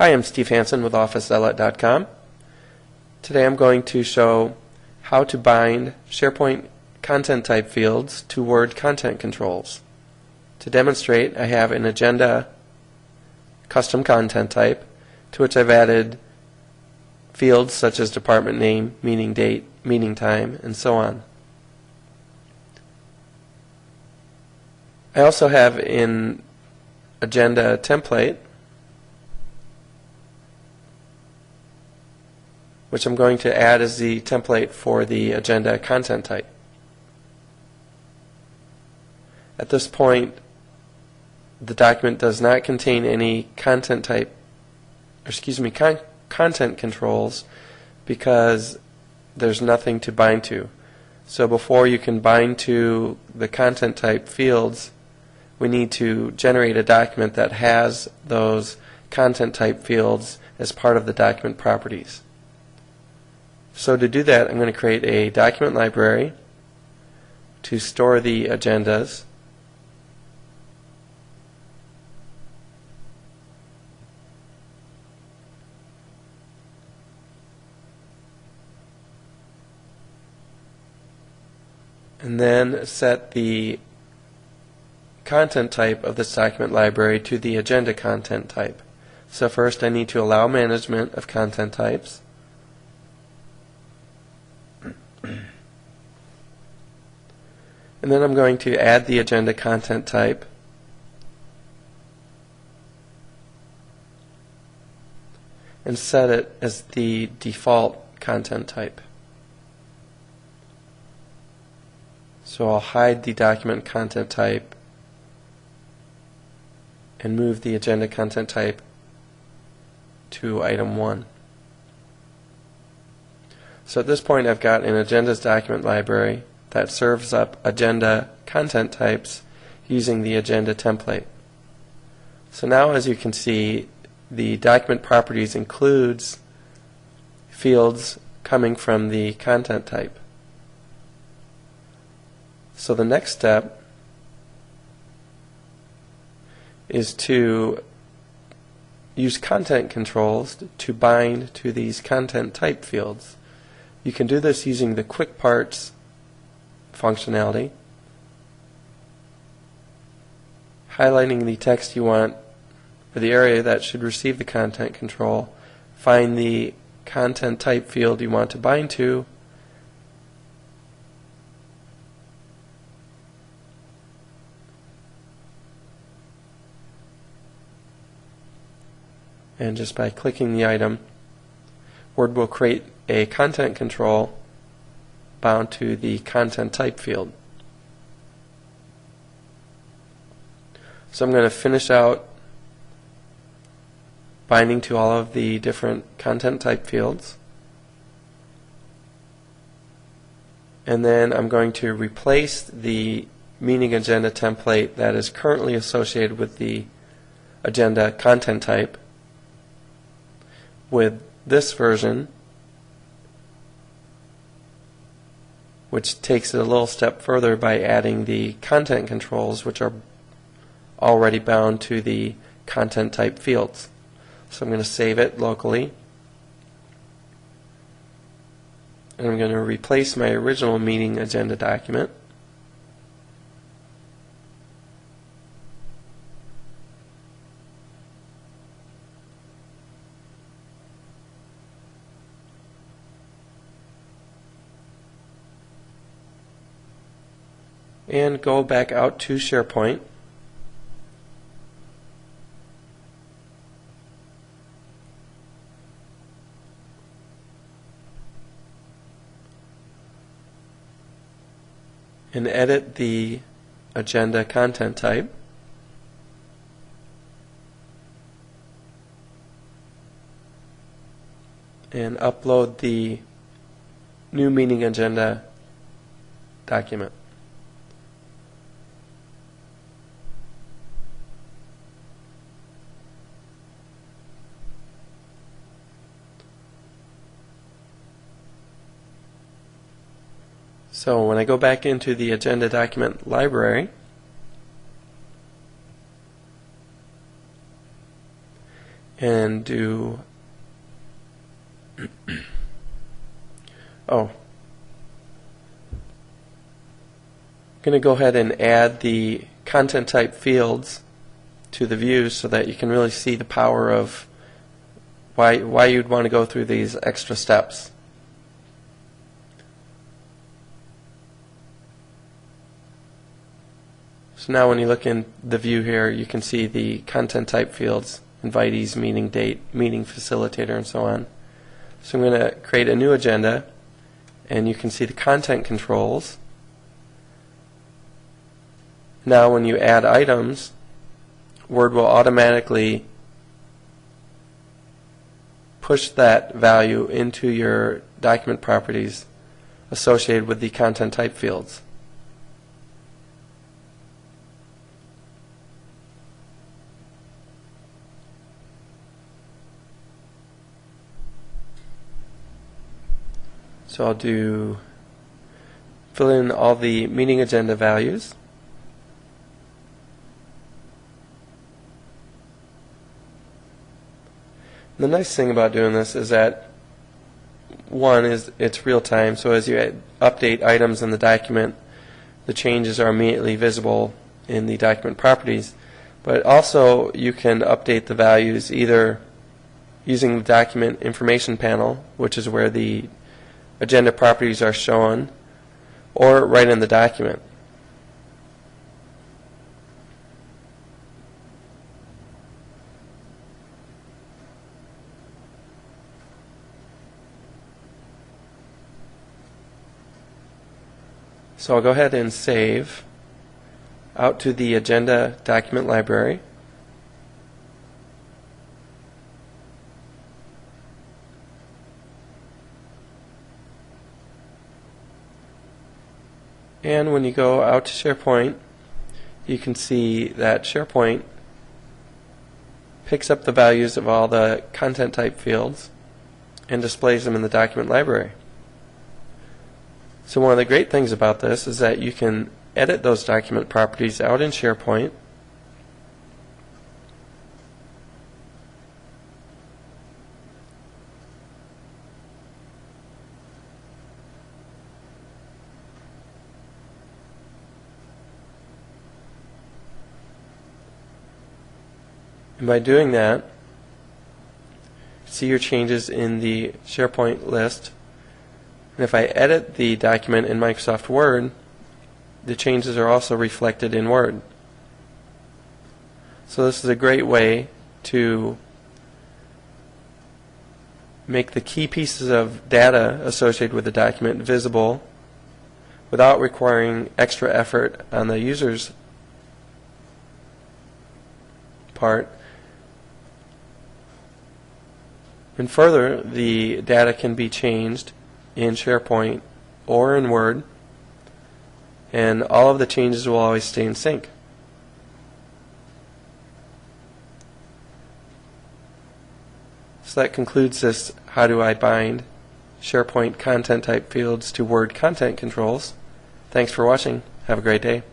Hi, I'm Steve Hansen with OfficeZealot.com. Today I'm going to show how to bind SharePoint content type fields to Word content controls. To demonstrate, I have an agenda custom content type to which I've added fields such as department name, meeting date, meeting time, and so on. I also have an agenda template which I'm going to add as the template for the agenda content type. At this point, the document does not contain any content controls because there's nothing to bind to. So before you can bind to the content type fields, we need to generate a document that has those content type fields as part of the document properties. So to do that, I'm going to create a document library to store the agendas. And then set the content type of this document library to the agenda content type. So first I need to allow management of content types. And then I'm going to add the agenda content type. And set it as the default content type. So I'll hide the document content type and move the agenda content type to item 1. So at this point I've got an agendas document library that serves up agenda content types using the agenda template. So now, as you can see, the document properties includes fields coming from the content type. So the next step is to use content controls to bind to these content type fields. You can do this using the quick parts functionality, highlighting the text you want for the area that should receive the content control, find the content type field you want to bind to, and just by clicking the item, Word will create a content control bound to the content type field. So I'm going to finish out binding to all of the different content type fields, and then I'm going to replace the meeting agenda template that is currently associated with the agenda content type with this version, which takes it a little step further by adding the content controls, which are already bound to the content type fields. So I'm going to save it locally, and I'm going to replace my original meeting agenda document. And go back out to SharePoint. And edit the agenda content type. And upload the new meeting agenda document. So when I go back into the agenda document library, and do I'm going to go ahead and add the content type fields to the views so that you can really see the power of why you'd want to go through these extra steps. So now when you look in the view here, you can see the content type fields, invitees, meeting date, meeting facilitator, and so on. So I'm going to create a new agenda, and you can see the content controls. Now when you add items, Word will automatically push that value into your document properties associated with the content type fields. So I'll fill in all the meeting agenda values. The nice thing about doing this is that, one, is it's real time, so as you update items in the document, the changes are immediately visible in the document properties. But also you can update the values either using the document information panel, which is where the agenda properties are shown, or right in the document. So I'll go ahead and save out to the agenda document library. And when you go out to SharePoint, you can see that SharePoint picks up the values of all the content type fields and displays them in the document library. So one of the great things about this is that you can edit those document properties out in SharePoint. And by doing that, see your changes in the SharePoint list. And if I edit the document in Microsoft Word, the changes are also reflected in Word. So this is a great way to make the key pieces of data associated with the document visible without requiring extra effort on the user's part. And further, the data can be changed in SharePoint or in Word, and all of the changes will always stay in sync. So that concludes this How Do I Bind SharePoint Content Type Fields to Word Content Controls. Thanks for watching. Have a great day.